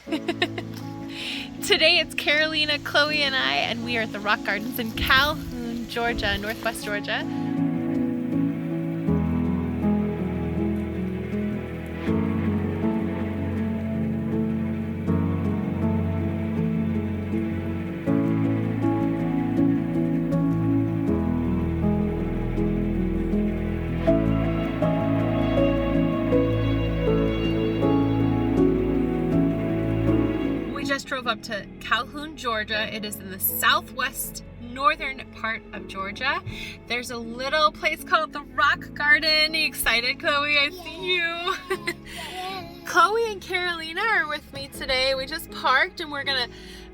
Today it's Carolina, Chloe, and I, and we are at the Rock Gardens in Calhoun, Georgia, Northwest Georgia. Drove up to Calhoun, Georgia. It is in the southwest northern part of Georgia. There's a little place called the Rock Garden. Are you excited, Chloe? I see you. Chloe and Carolina are with me today. We just parked and we're gonna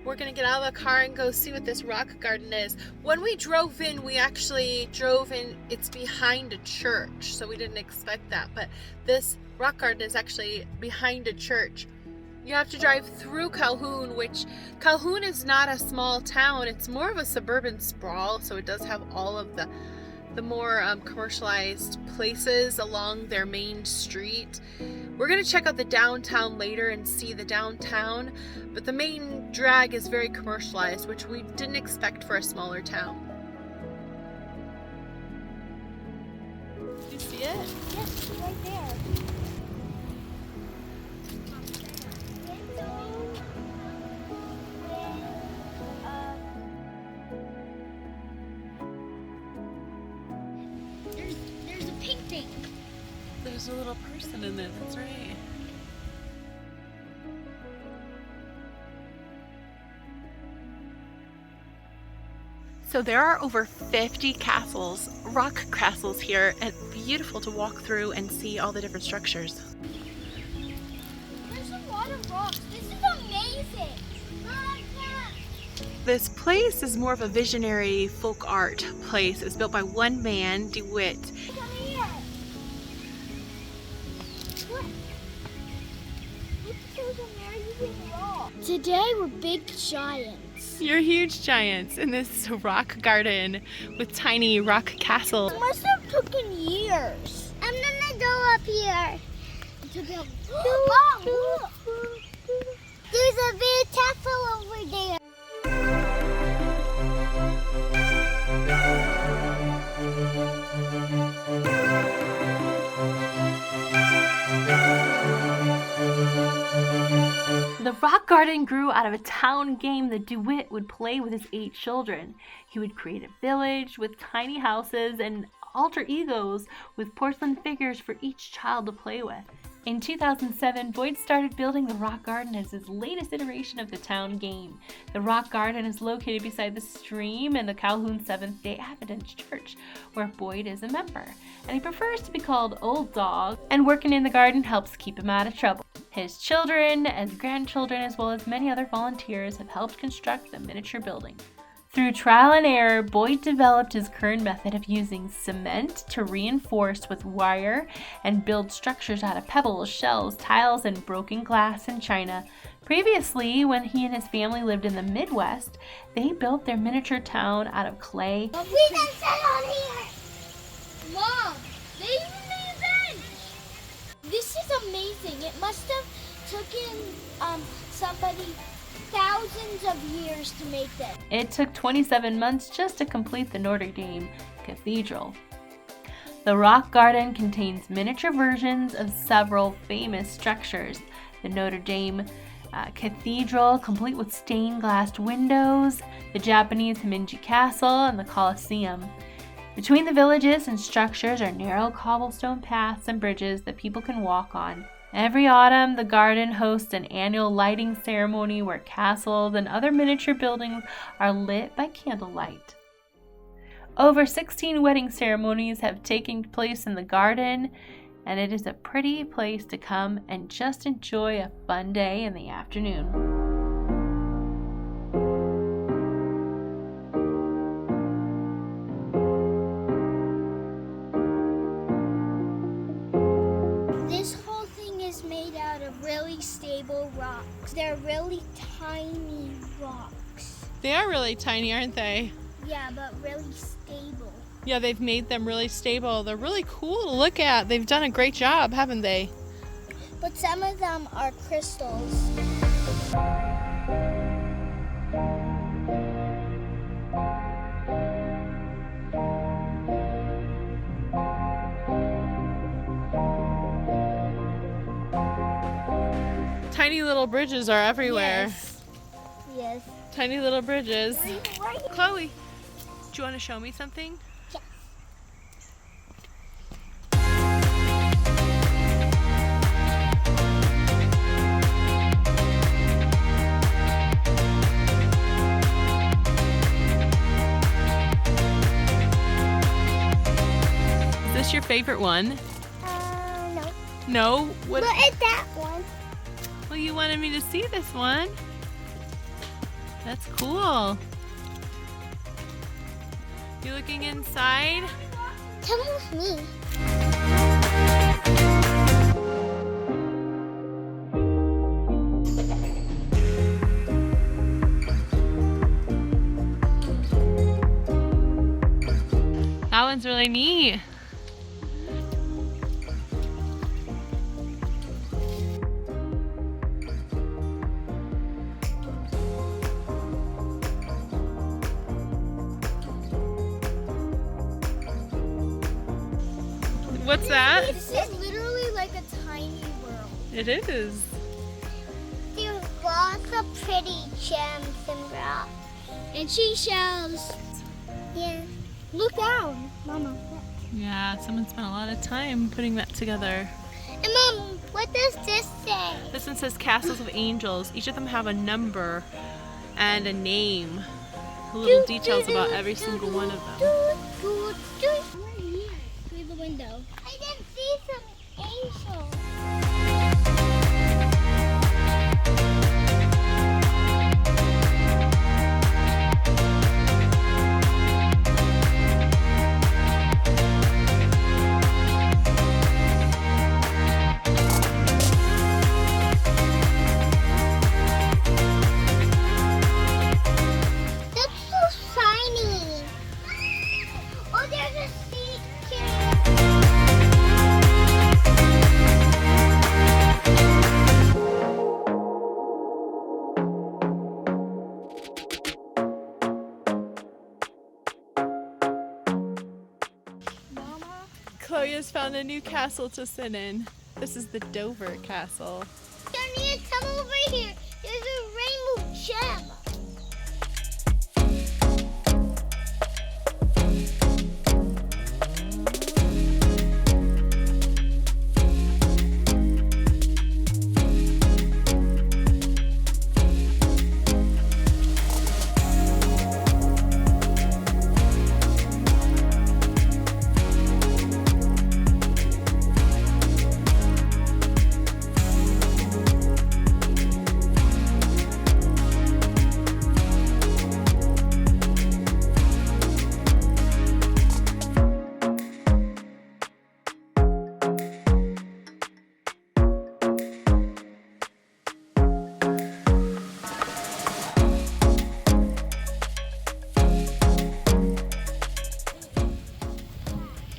get out of the car and go see what this rock garden is. When we drove in, we actually drove in, it's behind a church, so we didn't expect that, but this rock garden is actually behind a church. You have to drive through Calhoun, which Calhoun is not a small town. It's more of a suburban sprawl, so it does have all of the more commercialized places along their main street. We're going to check out the downtown later and see the downtown, but the main drag is very commercialized, which we didn't expect for a smaller town. Do you see it? Yes, right there. There's a pink thing. There's a little person in there, that's right. So there are over 50 castles, rock castles here, and beautiful to walk through and see all the different structures. There's a lot of rocks. This is amazing. This place is more of a visionary folk art place. It was built by one man, DeWitt. Come here. What? Look at those amazing rocks. Today we're big giants. You're huge giants in this rock garden with tiny rock castles. It must have taken years. I'm gonna go up here. Wow, there's a big castle over there. The rock garden grew out of a town game that DeWitt would play with his 8 children. He would create a village with tiny houses and alter egos with porcelain figures for each child to play with. In 2007, Boyd started building the rock garden as his latest iteration of the town game. The rock garden is located beside the stream in the Calhoun Seventh-day Adventist Church, where Boyd is a member. And he prefers to be called Old Dog, and working in the garden helps keep him out of trouble. His children and grandchildren, as well as many other volunteers, have helped construct the miniature building. Through trial and error, Boyd developed his current method of using cement to reinforce with wire and build structures out of pebbles, shells, tiles, and broken glass and china. Previously, when he and his family lived in the Midwest, they built their miniature town out of clay. We can sit on here! Mom, they even made a bench! This is amazing. It must have taken somebody thousands of years to make this. It took 27 months just to complete the Notre Dame Cathedral. The rock garden contains miniature versions of several famous structures. The Notre Dame Cathedral, complete with stained glass windows, the Japanese Himeji Castle, and the Colosseum. Between the villages and structures are narrow cobblestone paths and bridges that people can walk on. Every autumn, the garden hosts an annual lighting ceremony where castles and other miniature buildings are lit by candlelight. Over 16 wedding ceremonies have taken place in the garden, and it is a pretty place to come and just enjoy a fun day in the afternoon. Really stable rocks. They're really tiny rocks. They are really tiny, aren't they? Yeah, but really stable. Yeah, they've made them really stable. They're really cool to look at. They've done a great job, haven't they? But some of them are crystals. Tiny little bridges are everywhere. Yes. Tiny little bridges. Where are you? Chloe, do you want to show me something? Yes. Is this your favorite one? No. No? What? Look at that one. Well, you wanted me to see this one. That's cool. You looking inside? Come with me. That one's really neat. What's that? This is literally like a tiny world. It is. There's lots of pretty gems and rocks. And seashells. Yeah. Look down, Mama. Yeah, someone spent a lot of time putting that together. And Mom, what does this say? This one says Castles of Angels. Each of them have a number and a name. Little details about every single one of them. We're here through the window. I didn't see some angels. That's so shiny. Oh, there's a sea Mama. Chloe has found a new castle to sit in. This is the Dover Castle. Johnny, come over here. There's a rainbow gem.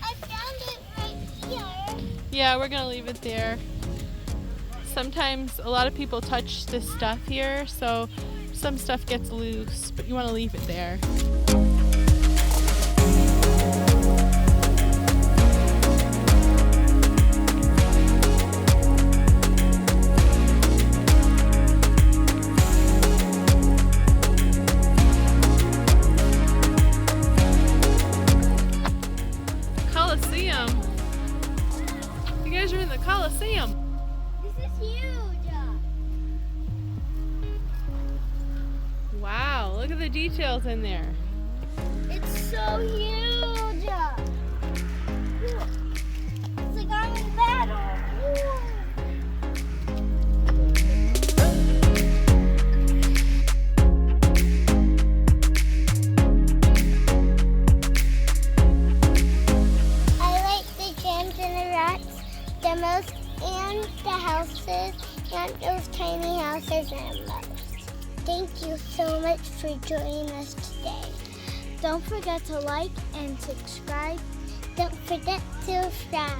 I found it right here. Yeah, we're gonna leave it there. Sometimes a lot of people touch this stuff here, so some stuff gets loose, but you want to leave it there. Coliseum. You guys are in the Coliseum. This is huge. Wow, look at the details in there. It's so huge. It's like I'm in battle. I like the gems and the rocks the most, and the houses, and those tiny houses the most. Thank you so much for joining us today. Don't forget to like and subscribe. Don't forget to subscribe.